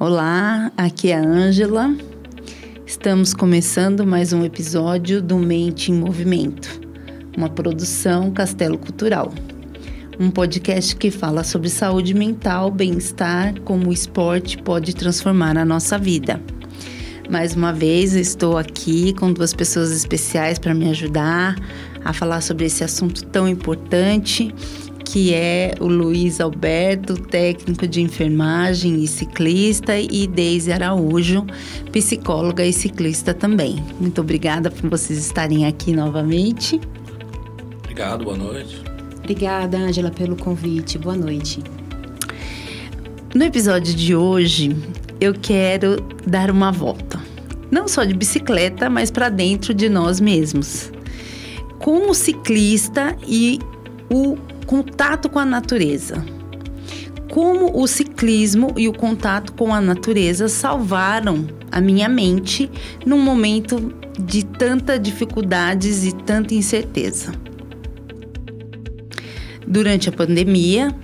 Olá, aqui é a Ângela. Estamos começando mais um episódio do Mente em Movimento, uma produção Castelo Cultural. Um podcast que fala sobre saúde mental, bem-estar, como o esporte pode transformar a nossa vida. Mais uma vez, eu estou aqui com duas pessoas especiais para me ajudar a falar sobre esse assunto tão importante, que é o Luiz Alberto, técnico de enfermagem e ciclista, e Deise Araújo, psicóloga e ciclista também. Muito obrigada por vocês estarem aqui novamente. Obrigado, boa noite. Obrigada, Ângela, pelo convite. Boa noite. No episódio de hoje, eu quero dar uma volta, não só de bicicleta, mas para dentro de nós mesmos. Como ciclista e o contato com a natureza. Como o ciclismo e o contato com a natureza salvaram a minha mente num momento de tanta dificuldades e tanta incerteza. Durante a pandemia,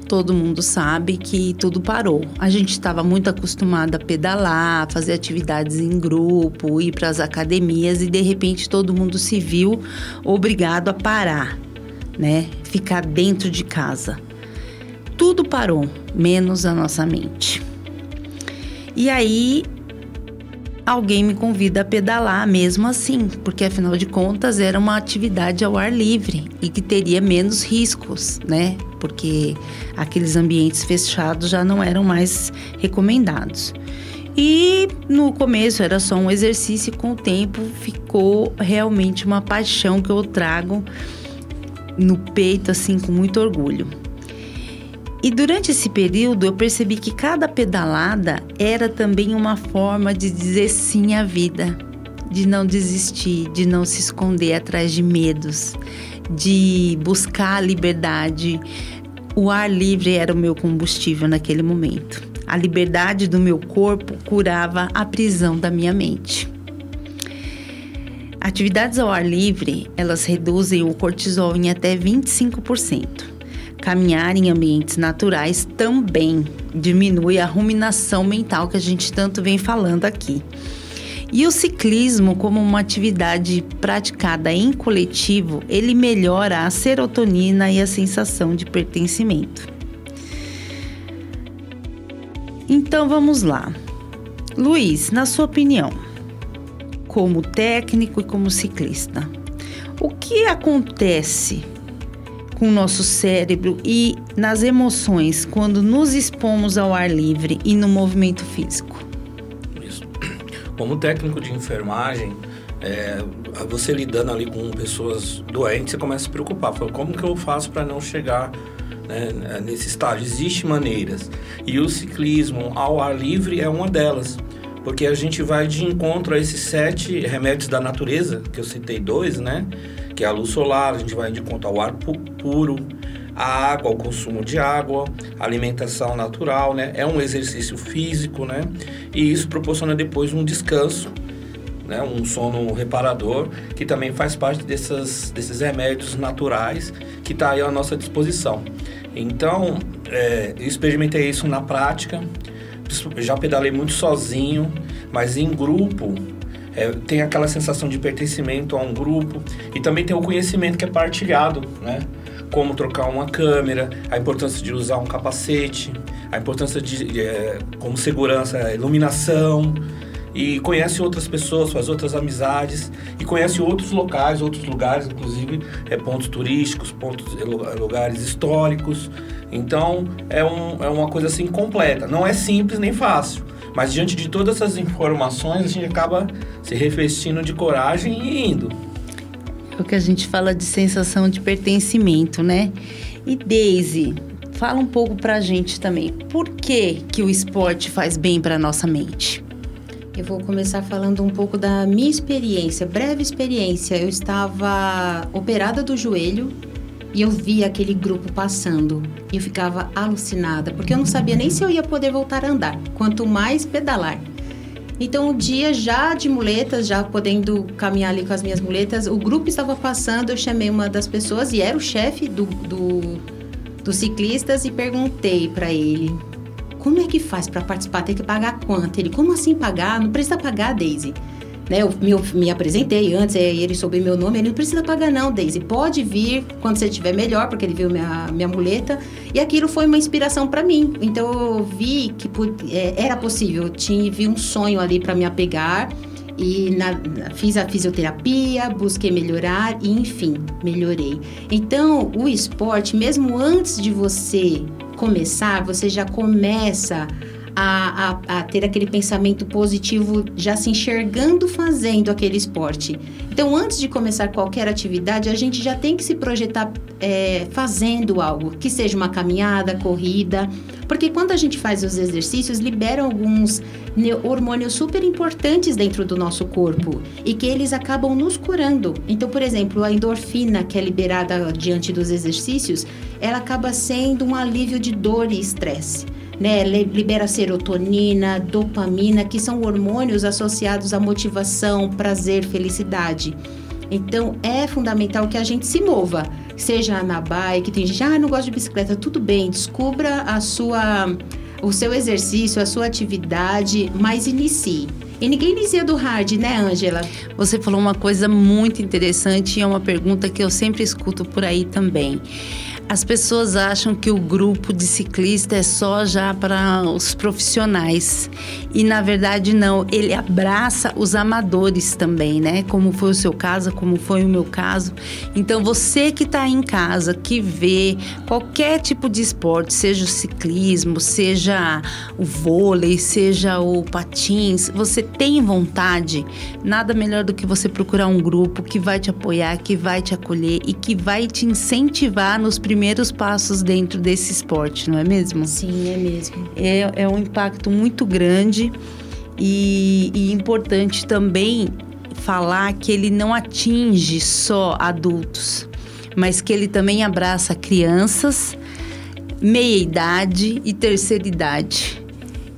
todo mundo sabe que tudo parou. A gente estava muito acostumado a pedalar, fazer atividades em grupo, ir para as academias e de repente todo mundo se viu obrigado a parar, né? Ficar dentro de casa. Tudo parou, menos a nossa mente. E aí, alguém me convida a pedalar mesmo assim, porque afinal de contas era uma atividade ao ar livre e que teria menos riscos, né? Porque aqueles ambientes fechados já não eram mais recomendados. E no começo era só um exercício e com o tempo ficou realmente uma paixão que eu trago no peito, assim, com muito orgulho. E durante esse período eu percebi que cada pedalada era também uma forma de dizer sim à vida, de não desistir, de não se esconder atrás de medos, de buscar a liberdade. O ar livre era o meu combustível naquele momento. A liberdade do meu corpo curava a prisão da minha mente. Atividades ao ar livre, elas reduzem o cortisol em até 25%. Caminhar em ambientes naturais também diminui a ruminação mental que a gente tanto vem falando aqui. E o ciclismo, como uma atividade praticada em coletivo, ele melhora a serotonina e a sensação de pertencimento. Então vamos lá. Luiz, na sua opinião, como técnico e como ciclista, o que acontece com o nosso cérebro e nas emoções quando nos expomos ao ar livre e no movimento físico? Isso. Como técnico de enfermagem, você lidando ali com pessoas doentes, você começa a se preocupar. Fala, como que eu faço para não chegar, né, nesse estágio? Existem maneiras. E o ciclismo ao ar livre é uma delas. Porque a gente vai de encontro a esses 7 remédios da natureza, que eu citei 2, né? Que é a luz solar, a gente vai de encontro ao ar puro, a água, o consumo de água, a alimentação natural, né? É um exercício físico, né? E isso proporciona depois um descanso, né? Um sono reparador, que também faz parte desses remédios naturais que está aí à nossa disposição. Então, eu experimentei isso na prática. Já pedalei muito sozinho, mas em grupo tem aquela sensação de pertencimento a um grupo e também tem o conhecimento que é partilhado, né? Como trocar uma câmera, a importância de usar um capacete, a importância de como segurança, iluminação, e conhece outras pessoas, faz outras amizades e conhece outros locais, outros lugares, inclusive pontos turísticos, lugares históricos. Então, é uma coisa assim completa. Não é simples nem fácil, mas diante de todas essas informações, a gente acaba se revestindo de coragem e indo. É o que a gente fala de sensação de pertencimento, né? E Deise, fala um pouco pra gente também. Por que o esporte faz bem pra nossa mente? Eu vou começar falando um pouco da minha experiência, breve experiência. Eu estava operada do joelho e eu vi aquele grupo passando. E eu ficava alucinada, porque eu não sabia nem se eu ia poder voltar a andar, quanto mais pedalar. Então, um dia já de muletas, já podendo caminhar ali com as minhas muletas, o grupo estava passando, eu chamei uma das pessoas e era o chefe dos ciclistas e perguntei para ele como é que faz para participar? Tem que pagar quanto? Ele, como assim pagar? Não precisa pagar, Daisy. Né, eu me apresentei antes, ele soube meu nome, ele não precisa pagar não, Daisy, pode vir quando você estiver melhor, porque ele viu minha muleta, e aquilo foi uma inspiração para mim. Então eu vi que era possível, vi um sonho ali para me apegar, e fiz a fisioterapia, busquei melhorar e, enfim, melhorei. Então, o esporte, mesmo antes de você começar, você já começa a ter aquele pensamento positivo, já se enxergando fazendo aquele esporte. Então, antes de começar qualquer atividade, a gente já tem que se projetar fazendo algo, que seja uma caminhada, corrida, porque quando a gente faz os exercícios, liberam alguns hormônios super importantes dentro do nosso corpo e que eles acabam nos curando. Então, por exemplo, a endorfina que é liberada diante dos exercícios, ela acaba sendo um alívio de dor e estresse. Né, libera serotonina, dopamina, que são hormônios associados à motivação, prazer, felicidade. Então, é fundamental que a gente se mova, seja na bike, tem gente, não gosto de bicicleta, tudo bem, descubra o seu exercício, a sua atividade, mas inicie. E ninguém inicia do hard, né, Ângela? Você falou uma coisa muito interessante e é uma pergunta que eu sempre escuto por aí também. As pessoas acham que o grupo de ciclista é só já para os profissionais. E, na verdade, não. Ele abraça os amadores também, né? Como foi o seu caso, como foi o meu caso. Então, você que está em casa, que vê qualquer tipo de esporte, seja o ciclismo, seja o vôlei, seja o patins, você tem vontade, nada melhor do que você procurar um grupo que vai te apoiar, que vai te acolher e que vai te incentivar nos primeiros passos dentro desse esporte, não é mesmo? Sim, é mesmo. É um impacto muito grande e importante também falar que ele não atinge só adultos, mas que ele também abraça crianças, meia-idade e terceira idade.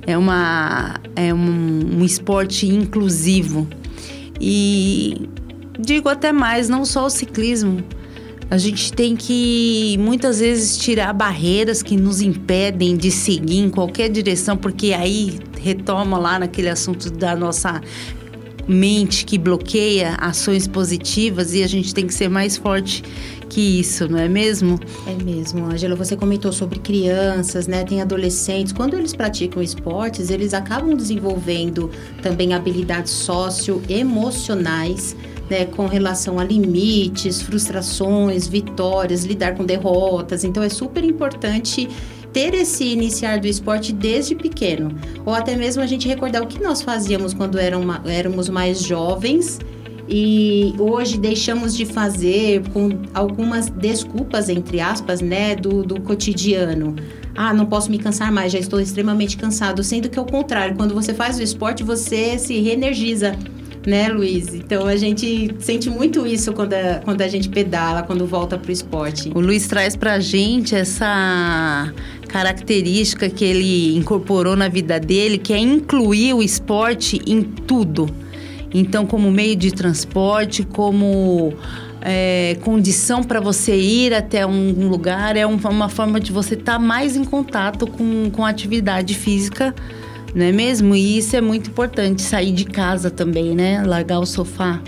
É um esporte inclusivo. E digo até mais, não só o ciclismo. A gente tem que, muitas vezes, tirar barreiras que nos impedem de seguir em qualquer direção, porque aí retoma lá naquele assunto da nossa mente que bloqueia ações positivas e a gente tem que ser mais forte que isso, não é mesmo? É mesmo, Ângela. Você comentou sobre crianças, né? Tem adolescentes. Quando eles praticam esportes, eles acabam desenvolvendo também habilidades socioemocionais, né, com relação a limites, frustrações, vitórias, lidar com derrotas. Então, é super importante ter esse iniciar do esporte desde pequeno. Ou até mesmo a gente recordar o que nós fazíamos quando éramos mais jovens e hoje deixamos de fazer com algumas desculpas, entre aspas, né, do cotidiano. Não posso me cansar mais, já estou extremamente cansado. Sendo que, ao contrário, quando você faz o esporte, você se reenergiza. Né, Luiz? Então, a gente sente muito isso quando a gente pedala, quando volta pro esporte. O Luiz traz pra gente essa característica que ele incorporou na vida dele, que é incluir o esporte em tudo. Então, como meio de transporte, como condição para você ir até um lugar, é uma forma de você estar mais em contato com a atividade física, não é mesmo? E isso é muito importante, sair de casa também, né? Largar o sofá.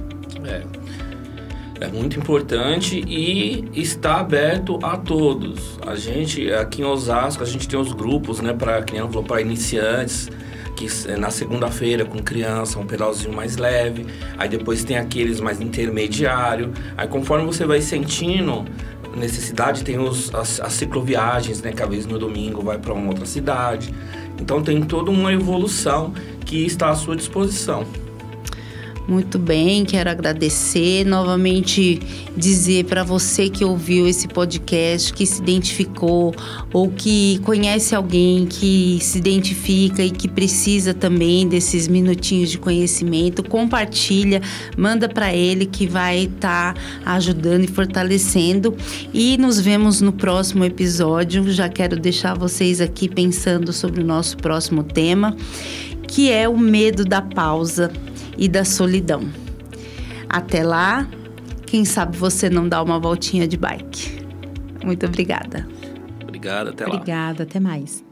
É muito importante e está aberto a todos. A gente, aqui em Osasco, a gente tem os grupos, né? Para iniciantes, que na segunda-feira com criança, um pedalzinho mais leve. Aí depois tem aqueles mais intermediário. Aí conforme você vai sentindo necessidade, tem as cicloviagens, né? Que às vezes no domingo vai para uma outra cidade. Então tem toda uma evolução que está à sua disposição. Muito bem, quero agradecer, novamente dizer para você que ouviu esse podcast, que se identificou ou que conhece alguém que se identifica e que precisa também desses minutinhos de conhecimento, compartilha, manda para ele que vai estar ajudando e fortalecendo. E nos vemos no próximo episódio. Já quero deixar vocês aqui pensando sobre o nosso próximo tema, que é o medo da pausa e da solidão. Até lá, quem sabe você não dá uma voltinha de bike. Muito obrigada. Obrigado, até lá. Obrigada, até mais.